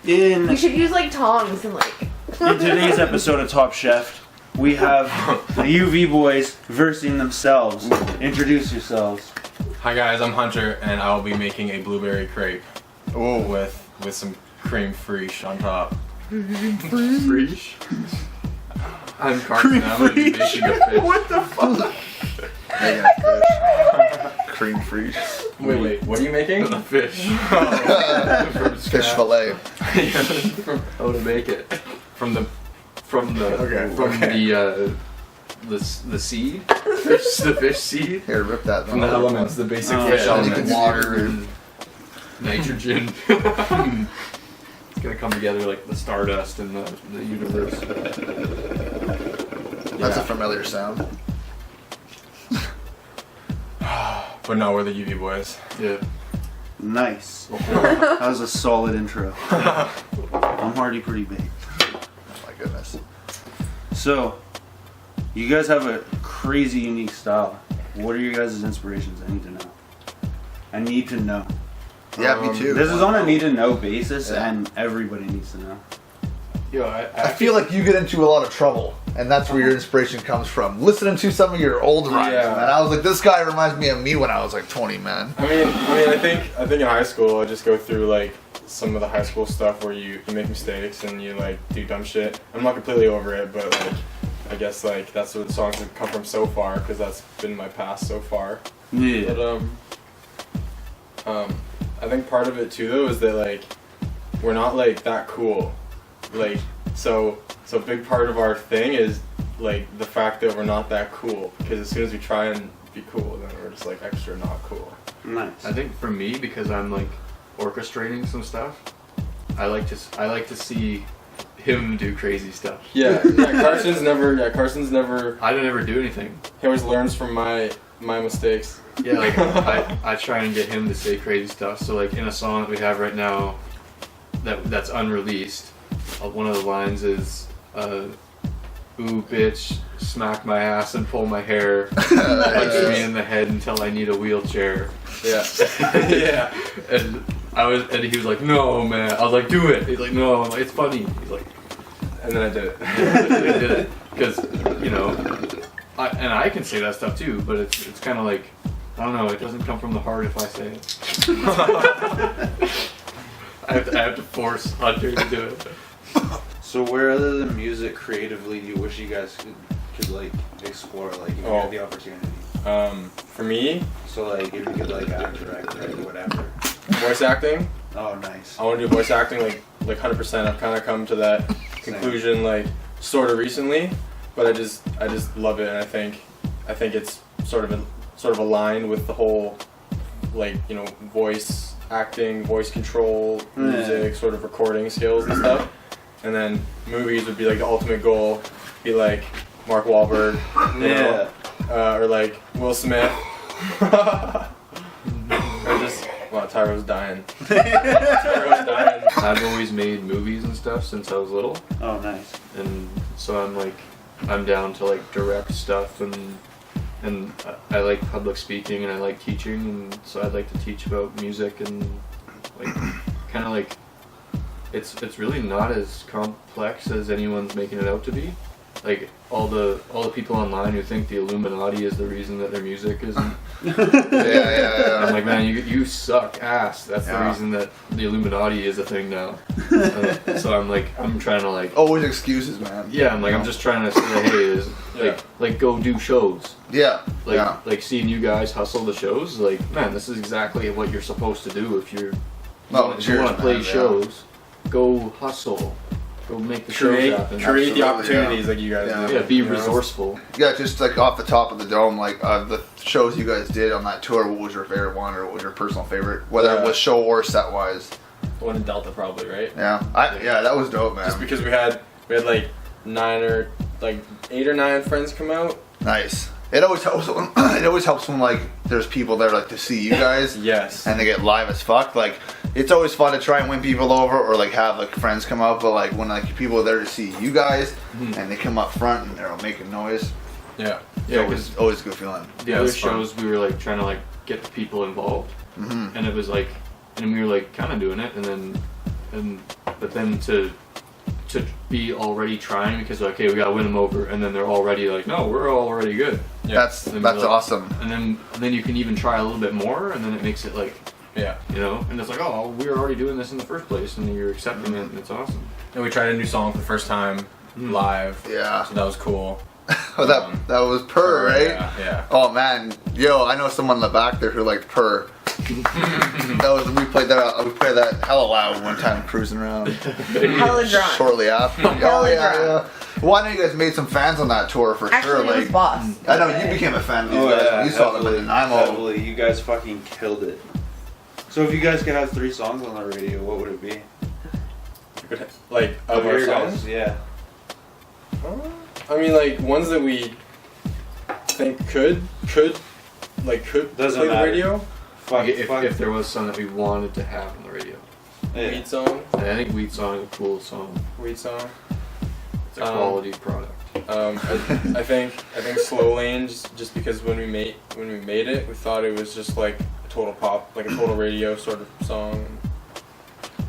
We In should use like tongs and like. in today's episode of Top Chef, we have the UV boys versing themselves. Introduce yourselves. Hi guys, I'm Hunter, and I will be making a blueberry crepe. Oh, with some cream fraiche on top. Fraiche? I'm Carson, and I'm gonna be making a fish. What the fuck? Making a fish. Cream fraiche. Wait, what are you making? A fish. From Fish fillet. How to make it from the the seed, the fish seed, Here, rip that. the elements, the basic Oh, fish yeah. elements. water and nitrogen. It's gonna come together like the stardust in the universe. That's a familiar sound. But no, we're the UV boys. Yeah. Nice. That was a solid intro. I'm already pretty big. Oh my goodness. So, you guys have a crazy unique style. What are your guys' inspirations? I need to know. I need to know. Yeah, me too. This is on a need to know basis, Yeah. and everybody needs to know. Yo, I feel like you get into a lot of trouble, and that's where your inspiration comes from. Listening to some of your old rhymes, Yeah. man. I was like, this guy reminds me of me when I was like 20, man. I mean, I think in high school I just go through like some of the high school stuff where you make mistakes and you like do dumb shit. I'm not completely over it, but like I guess like that's where the songs have come from so far because that's been my past so far. Yeah. But I think part of it too though is that like we're not like that cool. Like so a big part of our thing is like the fact that we're not that cool because as soon as we try and be cool then we're just like extra not cool. Nice. I think for me, because I'm like orchestrating some stuff, I like to see him do crazy stuff. Yeah, Carson's never I don't ever do anything. he always learns from my mistakes. Yeah, like I try and get him to say crazy stuff. So like in a song that we have right now that's unreleased, one of the lines is ooh bitch, smack my ass and pull my hair, punch me in the head until I need a wheelchair. Yeah. Yeah. And he was like, no man. I was like, do it. He's like, no, I'm like, it's funny. He's like, And then I did it. I did it because I can say that stuff too, but it's kind of like, I don't know, it doesn't come from the heart if I say it. I have to force Hunter to do it. So where other than music creatively do you wish you guys could like explore, like if you had the opportunity? For me, So like if you could like act, direct, or whatever. voice acting. Oh, nice. I want to do voice acting like 100%. I've kind of come to that conclusion like sort of recently, but I just love it, and I think it's sort of aligned with the whole like voice acting, voice control, music, sort of recording skills and stuff. And then movies would be like the ultimate goal, be like Mark Wahlberg, you know, or like Will Smith, or just Tyro's dying. Tyro's dying. I've always made movies and stuff since I was little, Oh, nice. and so I'm down to like direct stuff, and I like public speaking and I like teaching, and so I'd like to teach about music and like kind of like it's really not as complex as anyone's making it out to be. Like all the people online who think the Illuminati is the reason that their music isn't. Yeah. I'm like, man, you suck ass. That's the reason that the Illuminati is a thing now. So I'm trying to like. Always excuses, man. Yeah, I'm just trying to say, hey, like go do shows. Yeah. Like seeing you guys hustle the shows. Like, man, this is exactly what you're supposed to do if you want to play shows. Go hustle. Go make the shows happen. Create the opportunities like you guys do. Yeah, be resourceful. Yeah, just like off the top of the dome, like the shows you guys did on that tour, what was your favorite one or what was your personal favorite? Whether it was show or set wise. The one in Delta probably, right? Yeah. That was dope, man. Just because we had like 8 or 9 friends come out. Nice. It always helps when like there's people there like to see you guys. Yes. And they get live as fuck. Like it's always fun to try and win people over or like have like friends come out, but like when like people are there to see you guys and they come up front and they're all making noise. Yeah. It's always a good feeling. The other shows we were like trying to like get the people involved, and it was like, and we were like kind of doing it, and but then to be already trying because okay, we gotta win them over, and then they're already like, no, we're already good. Yeah. That's awesome. And then you can even try a little bit more, and then it makes it like, Yeah. you know, and it's like, oh, we were already doing this in the first place, and you're accepting it, and it's awesome. And we tried a new song for the first time live. Yeah. So that was cool. Oh, that was Purr, right? Yeah. Oh man, yo, I know someone in the back there who liked Purr. We played that hella loud one time cruising around. Hella drunk. Shortly after. Hella yeah. Well, I know you guys made some fans on that tour for Actually, sure. it was Like, Boss. I know you became a fan of these guys when you saw them in Nanaimo. Heavily. You guys fucking killed it. So if you guys could have 3 songs on the radio, what would it be? Like of our your songs? guys', yeah. I mean, like ones that we think could Doesn't play the matter. radio. Like, if there was some that we wanted to have on the radio, Yeah. Weed song. and I think Wheat Song is a cool song. Weed song. It's a quality product. I think Slow Lanes, just because when we made it, we thought it was just like a total pop, like a total radio sort of song.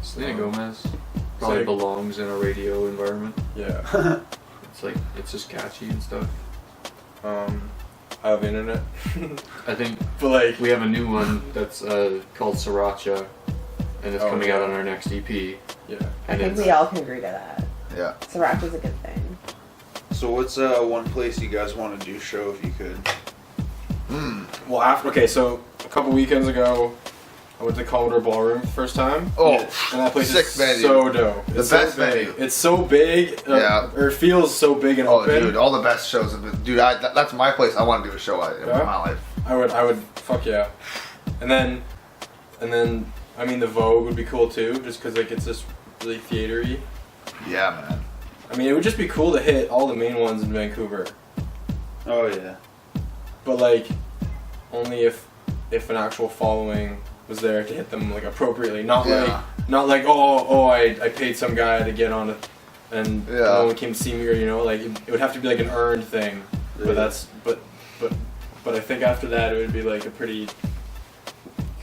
Selena Gomez probably like- belongs in a radio environment. Yeah. It's like, it's just catchy and stuff. I have internet. I think But like, we have a new one that's called Sriracha, and it's Oh, coming yeah. out on our next EP. yeah. I And think it's, we all can agree to that. Yeah. Sriracha's a good thing. So what's one place you guys want to do show if you could? Well, so a couple weekends ago, I went to Commodore Ballroom for the first time. Oh, And that place sick is venue. so dope. The It's best so big. venue. It's so big. Yeah. Or it feels so big and Oh, open. dude, all the best shows have been. Dude, that's my place. I want to do a show at in Yeah? my life. I would, fuck yeah. And then, I mean, the Vogue would be cool too, just because like it's just really theatery. Yeah, man. I mean, it would just be cool to hit all the main ones in Vancouver, Oh yeah. but like, only if an actual following was there to hit them like appropriately, not Yeah. like I paid some guy to get on it, and Yeah. no one came to see me, or it would have to be like an earned thing. Yeah. But I think after that it would be like a pretty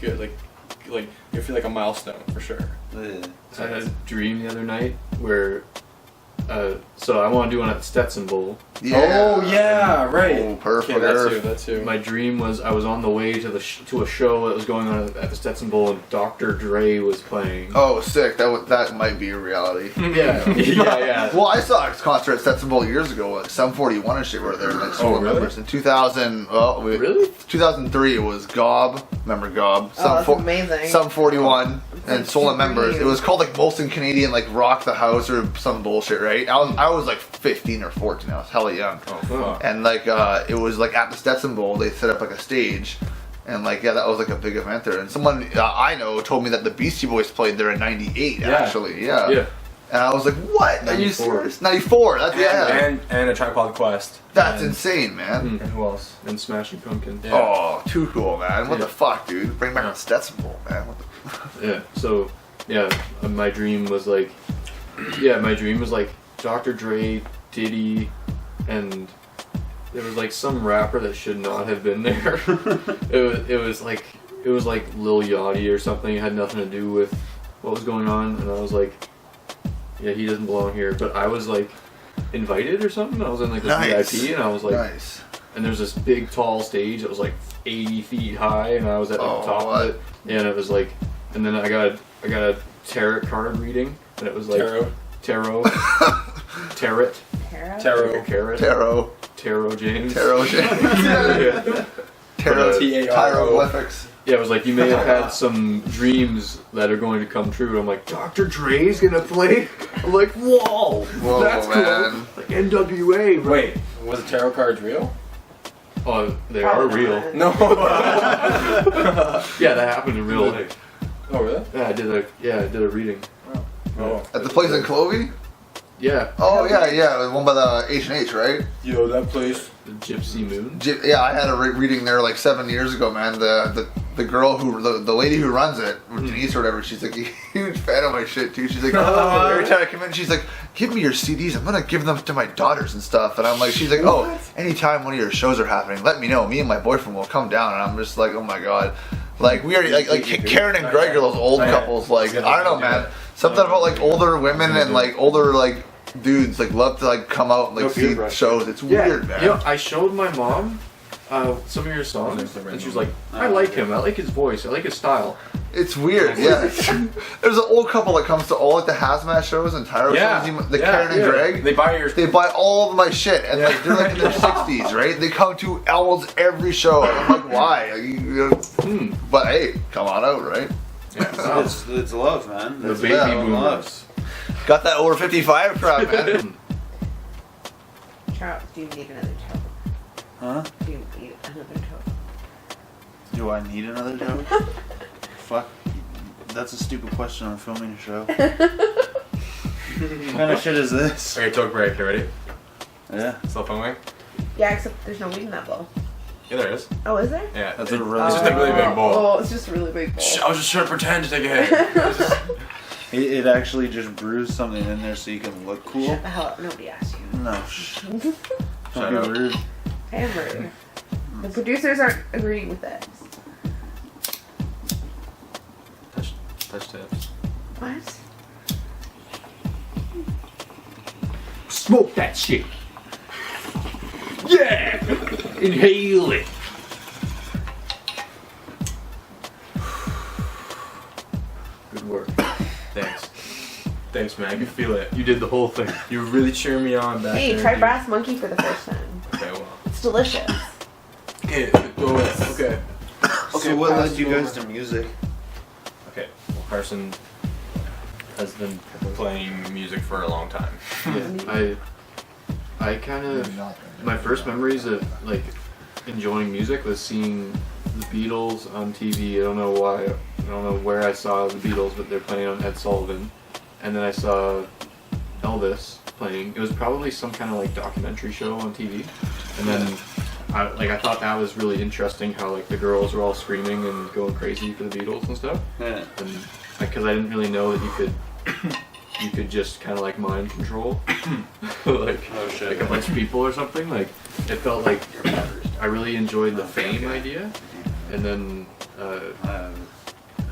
good like you feel like a milestone for sure. Yeah. I had a dream the other night where, so I want to do one at the Stetson Bowl. Oh yeah, right. Oh, perfect. Okay, that too. My dream was I was on the way to to a show that was going on at the Stetson Bowl, and Dr. Dre was playing. Oh, sick. That might be a reality. Yeah, yeah. Well, I saw a concert at Stetson Bowl years ago. Like Sum 41 and shit were there. Like, Oh, really? members. In 2000, Really? 2003 it was Gob. Remember Gob? Oh, that's amazing. Sum 41 and like Soul super members. new. It was called like Molson Canadian, like Rock the House or some bullshit, right? I was like 15 or 14. I was hella young. Oh fuck. And like it was like at the Stetson Bowl, they set up like a stage, and like yeah, that was like a big event there. And someone I know told me that the Beastie Boys played there in '98. Yeah. Actually, yeah. Yeah. And I was like, what? Are you 94. serious? '94. That's yeah. And a Tripod Quest. That's and, insane, man. And who else? And Smashing Pumpkins. Yeah. Oh, too cool, man. What Yeah. the fuck, dude? Bring back the Stetson Bowl, man. What the Yeah. So, yeah, my dream was like, Dr. Dre, Diddy, and there was like some rapper that should not have been there. it was like Lil Yachty or something. It had nothing to do with what was going on, and I was like, yeah, he doesn't belong here. But I was like invited or something. I was in like this Nice. VIP, and I was like, nice. and there's this big tall stage that was like 80 feet high, and I was at the Oh, top what? of it, and it was like, and then I got a tarot card reading, and it was like tarot, Tara? tarot James, Tarot. yeah. Tarot. T-A-R-O. Hieroglyphics. Yeah, it was like you may have had some dreams that are going to come true. And I'm like, Dr. Dre's gonna play. I'm like, whoa, Whoa, that's man. cool. Like NWA, bro. Wait, was the tarot cards real? Oh, they are Probably real. not. No. Yeah, that happened in real life. Oh really? Yeah, I did a reading. Oh. At the place in Clovey? Yeah, Oh yeah, yeah. The one by the H&H, right? Yo, that place. the Gypsy Moon. Yeah, I had a reading there like 7 years ago, man. The girl the lady who runs it, Denise or whatever, she's like a huge fan of my shit too. She's like, every time I come in, she's like, give me your CDs. I'm gonna give them to my daughters and stuff. And I'm like, she's like, oh, anytime one of your shows are happening, let me know. Me and my boyfriend will come down. And I'm just like, oh my god. Like we are like Karen and Greg are those old Yeah. couples. Like I don't know, man. Something about like older women and like older like dudes like love to like come out and like No see peer pressure. shows. It's weird, man. You know, I showed my mom some of your songs, and she was like, "I like him. I like his voice. I like his style." It's weird, yeah. There's an old couple that comes to all like the hazmat shows and Tyro shows, the Karen and Greg. They buy your. They buy all of my shit, and like they're like in their 60s, right? They come to almost every show, and I'm like, why? Like, you know, but hey, come on out, right? Yeah, It's love, man. the That's baby love. boomers. Got that over 55 crowd, man. Charles, do you need another toe? Huh? Do you need another toe? Do I need another joke? Fuck. That's a stupid question. I'm filming a show. What kind of shit is this? Okay, talk break. You ready? Yeah. Still filming? Yeah, except there's no weed in that bowl. Yeah, there is. Oh, is there? Yeah, That's it's a really just a really big bowl. Oh, it's just a really big bowl. Shh, I was just trying to pretend to take a hit. It actually just brews something in there so you can look cool. Shut the hell up. Nobody asked you. No. Don't Shut be up. rude. I am rude. The producers aren't agreeing with this. Touch tips. What? Smoke that shit. Yeah, inhale it. Good work. Thanks. Thanks, man. I can feel it. You did the whole thing. You were really cheering me on back Hey, there, try dude. Brass Monkey for the first time. Okay, well. It's delicious. Okay, go with. Okay. So what pass led you it guys over. to music? Okay, well, Carson has been playing music for a long time. Yeah, I kind of my first memories of like enjoying music was seeing the Beatles on TV. I don't know why. I don't know where I saw the Beatles, but they're playing on Ed Sullivan, and then I saw Elvis playing. It was probably some kind of like documentary show on TV, and then I thought that was really interesting how like the girls were all screaming and going crazy for the Beatles and stuff. Yeah. And because I didn't really know that you could just kind of like mind control like like a bunch of people or something. Like it felt like I really enjoyed the fame idea, and then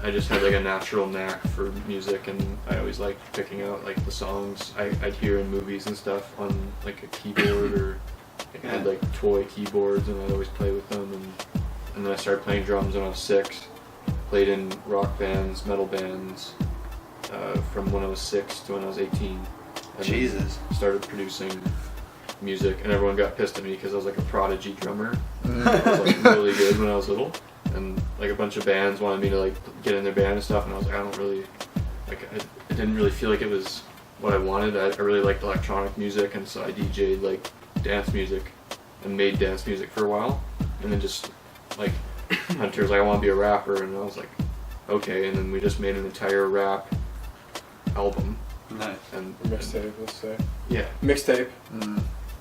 I just had like a natural knack for music, and I always liked picking out like the songs I'd hear in movies and stuff on like a keyboard, or like I had like toy keyboards and I'd always play with them, and then I started playing drums when I was 6. Played in rock bands, metal bands, from when I was 6 to when I was 18. And Jesus. then started producing music, and everyone got pissed at me because I was like a prodigy drummer. I was like really good when I was little, and like a bunch of bands wanted me to like get in their band and stuff, and I was like, I don't really, like I didn't really feel like it was what I wanted. I really liked electronic music, and so I DJ'd like dance music and made dance music for a while, and then just like Hunter was like, I want to be a rapper, and I was like, okay, and then we just made an entire rap album. Nice. And Mixtape, let's say. yeah, Mixtape.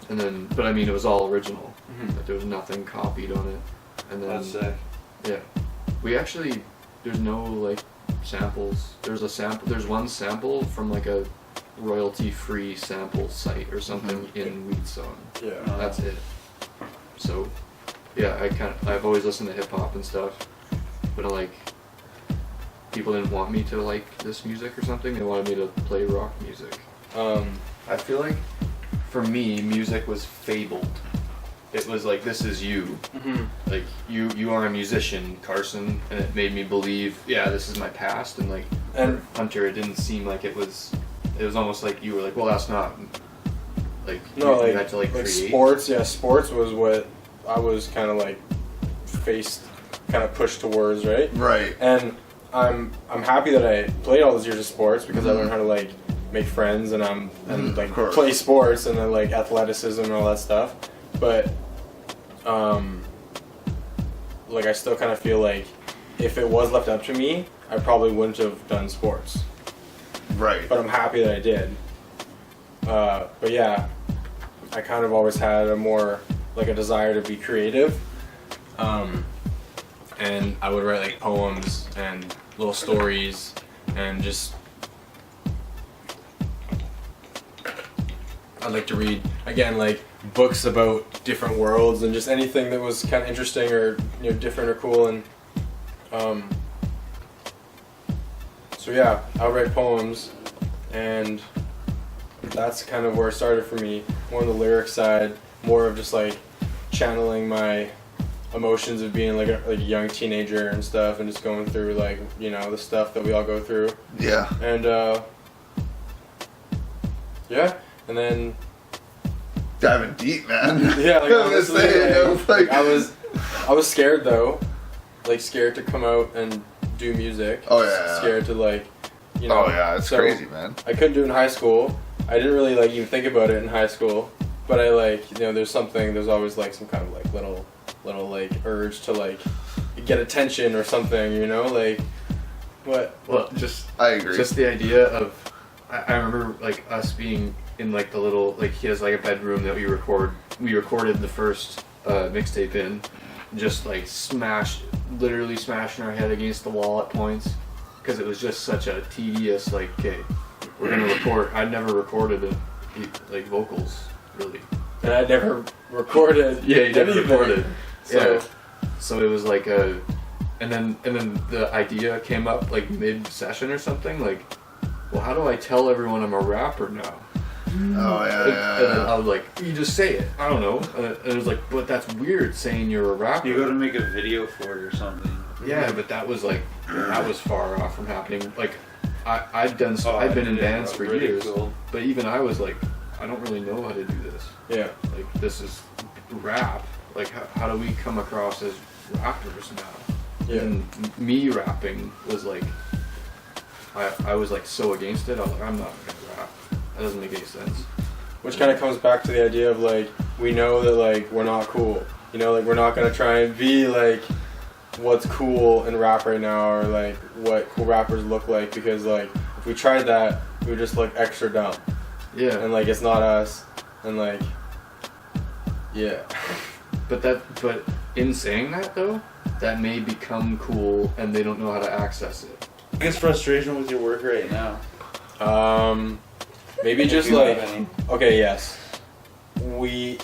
and then but I mean it was all original. Like, there was nothing copied on it, and then That's sick. yeah, we actually there's no like samples. There's one sample from like a royalty-free sample site or something in Weed Song. Yeah. That's it. So, yeah, I've always listened to hip hop and stuff, but people didn't want me to like this music or something. They wanted me to play rock music. I feel like for me, music was fabled. It was like, this is you. Like you are a musician, Carson, and it made me believe, yeah, this is my past. And like And- Hunter, it didn't seem like it was. It was almost like you were like, well, that's not like No, you like, had to like create. sports. Yeah, sports was what I was kind of like pushed towards, right? Right. And I'm happy that I played all those years of sports because I learned how to like make friends and like of course. play sports and then like athleticism and all that stuff. But like I still kind of feel like if it was left up to me, I probably wouldn't have done sports. Right. But I'm happy that I did. But yeah, I kind of always had a desire to be creative. And I would write like poems and little stories and just I'd like to read again like books about different worlds and just anything that was kind of interesting or different or cool, and So yeah, I'll write poems, and that's kind of where it started for me. More on the lyric side, more of just like channeling my emotions of being like a young teenager and stuff, and just going through like, you know, the stuff that we all go through. Yeah. And yeah, and then Diving deep, man. yeah, like, I was gonna honestly, say, like, I was scared though, like scared to come out and do music. Oh yeah. Scared to like, you know. Oh yeah, it's so crazy, man. I couldn't do it in high school. I didn't really like even think about it in high school, but I like, you know, there's always like some kind of like little like urge to like get attention or something, you know, like what? Well, just I agree. Just the idea of, I remember like us being in like the little, like he has like a bedroom that we recorded the first mixtape in, just like literally smashing our head against the wall at points, because it was just such a tedious like, okay, we're gonna record. I'd never recorded like vocals really, and I never recorded. Yeah, you never anything. recorded. So So it was like and then the idea came up like mid-session or something, like, well, how do I tell everyone I'm a rapper now? Oh yeah, And then I was like, you just say it. I don't know. And it was like, but that's weird saying you're a rapper. You got to make a video for it or something. Yeah, but that was far off from happening. Like, I've been in bands for years, but even I was like, I don't really know how to do this. yeah, Like, this is rap. Like, how do we come across as rappers now? yeah. And me rapping was like, I was like so against it. I was like, I'm not gonna rap. That doesn't make any sense. Which kind of comes back to the idea of like, we know that like we're not cool, you know, like we're not gonna try and be like what's cool in rap right now, or like what cool rappers look like, because like if we tried that, we would just look extra dumb, Yeah. and like it's not us, and like yeah. But in saying that though, that may become cool and they don't know how to access it. Biggest frustration with your work right now? Maybe just you like, have any. okay, yes, I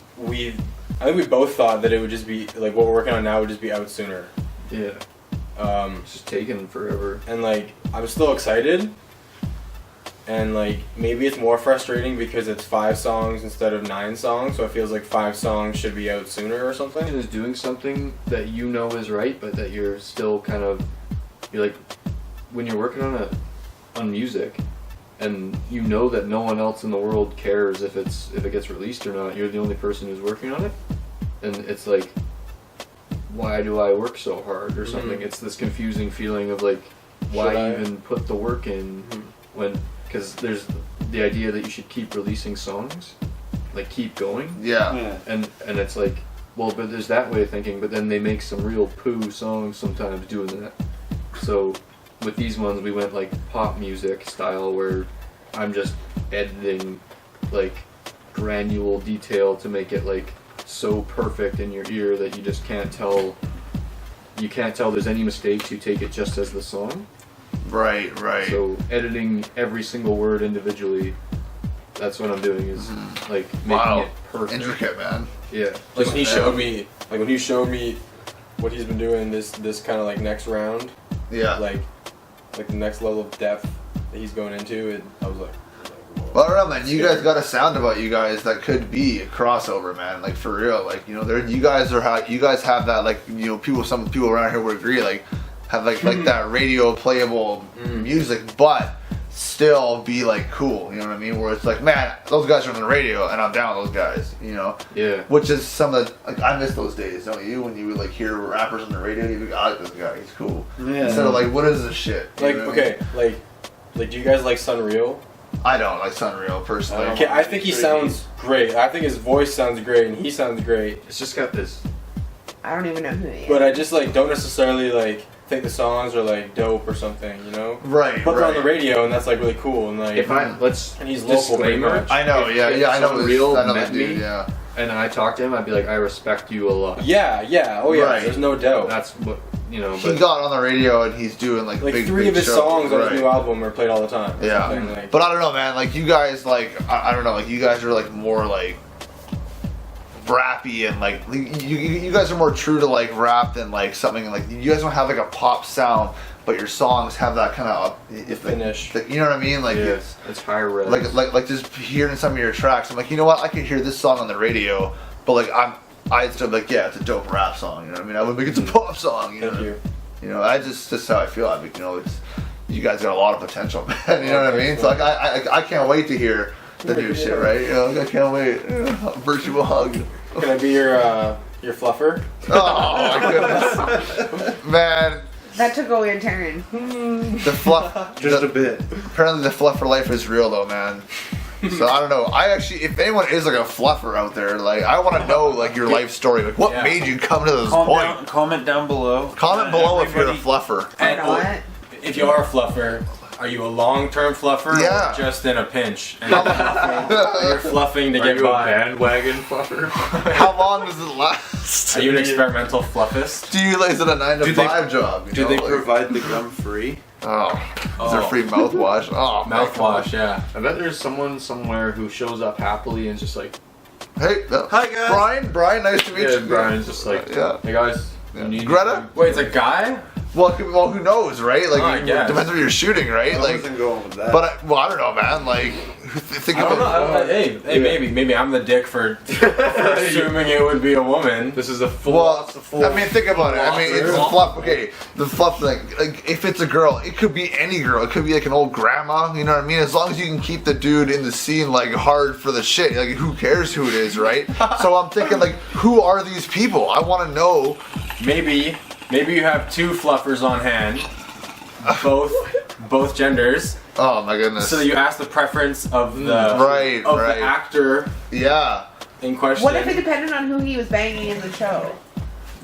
think we both thought that it would just be like what we're working on now would just be out sooner. Yeah. It's just taking forever. And like I'm still excited, and like maybe it's more frustrating because it's 5 songs instead of 9 songs, so it feels like 5 songs should be out sooner or something. Is doing something that you know is right, but that you're still kind of, you're like, when you're working on music, and you know that no one else in the world cares if it gets released or not. You're the only person who's working on it, and it's like, why do I work so hard or something? It's this confusing feeling of like, why Should I? even put the work in when, because there's the idea that you should keep releasing songs, like keep going, Yeah. and it's like, well, but there's that way of thinking, but then they make some real poo songs sometimes doing that. So with these ones, we went like pop music style, where I'm just editing like granule detail to make it like so perfect in your ear that you just can't tell. You can't tell there's any mistakes. You take it just as the song. Right. So editing every single word individually, that's what I'm doing, is like making Wow. it perfect. Intricate, man. Yeah. Like when he showed me, what he's been doing this kind of like next round, Yeah. like the next level of depth that he's going into, it, I was like, whoa. Well, I don't know, man. You guys got a sound about you guys that could be a crossover, man. Like for real. Like, you know, you guys have that, like, you know, some people around here would agree, like have like that radio playable music, but still be like cool. You know what I mean? Where it's like, man, those guys are on the radio, and I'm down with those guys. You know? Yeah. Which is some of the, like, I miss those days, don't you? When you would like hear rappers on the radio, you'd be like, I like this guy, he's cool. Yeah. Instead of like, what is this shit? You Like, know what I mean? okay, like, do you guys like Sunreal? I don't like Sunreal personally. Okay, I think he sounds great. I think his voice sounds great, and he sounds great. It's just got this. I don't even know who he is. But I just like don't necessarily like think the songs are like dope or something, you know? Right. But they're on right. the radio, and that's like really cool. And like, and he's local pretty disclaimer. much. I know, If- yeah, if I know. Sunreal I know met this dude, me, yeah. and I talked to him, I'd be like, I respect you a lot. Yeah, oh yeah, Right. there's no doubt. That's what, you know. He But got on the radio and he's doing like Like big, 3 big of his shows, songs on right. his new album are played all the time. Or Yeah, something, like, but I don't know, man. Like you guys, like I don't know, like you guys are like more like rappy and like you guys are more true to like rap than like something like you guys don't have like a pop sound, but your songs have that kind of finish. You know what I mean? Like it's higher res. like just hearing some of your tracks. I'm like, you know what? I could hear this song on the radio, but like I'd still be like, yeah, it's a dope rap song. You know what I mean? I would make it's a pop song. You know? Thank you. You know, that's how I feel. I mean, you know, you guys got a lot of potential, man. You know what I mean? So like, I can't wait to hear the new shit, right? You know, I can't wait. Virtual hug. Can I be your fluffer? Oh my goodness, man. That took a weird turn. The fluff, Just a bit. Apparently, the fluff for life is real, though, man. So I don't know. I actually, if anyone is like a fluffer out there, like I want to know like your life story. Like, what made you come to this point? Comment down below. Comment below if you're a fluffer. And What? if you are a fluffer, are you a long-term fluffer Yeah. or just in a pinch? And you're fluffing to Are get you a by. bandwagon fluffer? How long does it last? Are you an experimental fluffist? Do you like is it a 9 to Do they- 5 job? You Do know, they like- provide the gum free? Oh, is there free mouthwash? Oh, man, come on. Mouthwash, yeah. I bet there's someone somewhere who shows up happily and just like, Hey, Hi, guys. Brian, nice to meet yeah, you. Brian's just like, Yeah. hey guys, Yeah. you need Greta? Wait, it's a guy? Well, who knows, right? Like, Oh, I guess. depends where you're shooting, right? I Like, wasn't going with that. but I don't know, man. Like, think I don't know. about. Hey, maybe I'm the dick for assuming it would be a woman. This is a full. Well, I mean, think about it. I mean, it's a Fluffer. fluff. Okay, the fluff thing. Like, if it's a girl, it could be any girl. It could be like an old grandma. You know what I mean? As long as you can keep the dude in the scene like hard for the shit. Like, who cares who it is, right? So I'm thinking, like, who are these people? I want to know. Maybe you have two fluffers on hand, both genders, Oh my goodness. so that you ask the preference of the Right, of right. the actor Yeah. in question. What if it depended on who he was banging in the show?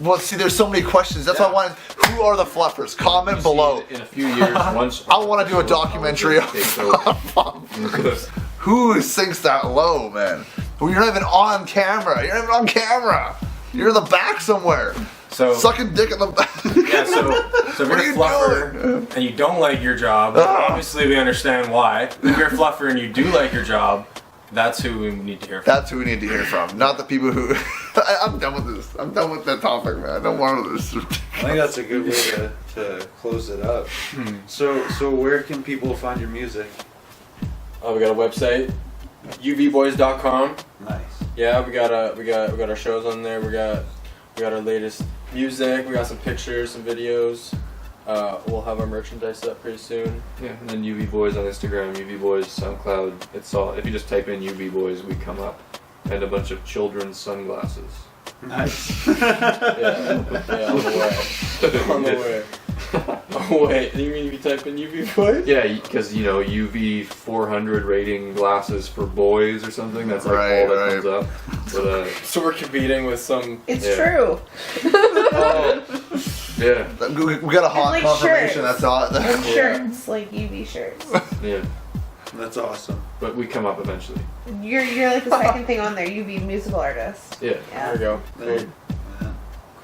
Well, see, there's so many questions. That's why I wanted. Who are the fluffers? Comment below. In a few years, once I want to do a documentary takes of over. who sinks that low, man. Well, you're not even on camera. You're not even on camera. You're in the back somewhere, so sucking dick in the back. yeah, so if What are you're a you fluffer and you don't like your job, Ah. obviously we understand why. If you're a fluffer and you do like your job, that's who we need to hear from. That's who we need to hear from, not the people who. I'm done with this. I'm done with that topic, man. I don't want this. I think that's a good way to close it up. So where can people find your music? We got a website, uvboys.com. Nice. Yeah, we got our shows on there. We got our latest music. We got some pictures, some videos. We'll have our merchandise up pretty soon. Yeah, and then UV Boys on Instagram, UV Boys SoundCloud. It's all. If you just type in UV Boys, we come up, and a bunch of children's sunglasses. Nice. Yeah, on the way. On the way. Oh wait, you mean if you type in UV Boys? Yeah, because UV 400 rating glasses for boys or something. That's like Right, all that right. comes up. But So we're competing with some. It's Yeah. true. yeah, We got a hot like confirmation. shirts. That's all. And shirts, like UV shirts. yeah. That's awesome. But we come up eventually. You're like the second thing on there. UV musical artist. Yeah. There we go. There. Cool. Yeah.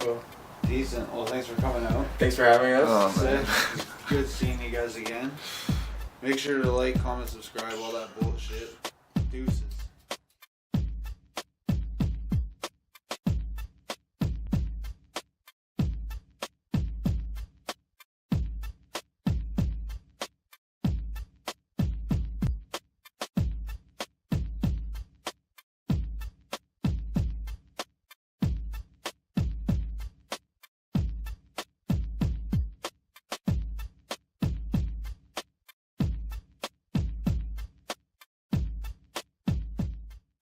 Cool. Decent. Well, thanks for coming out. Thanks for having us. Oh, That's man. it. It's good seeing you guys again. Make sure to like, comment, subscribe, all that bullshit. Deuces.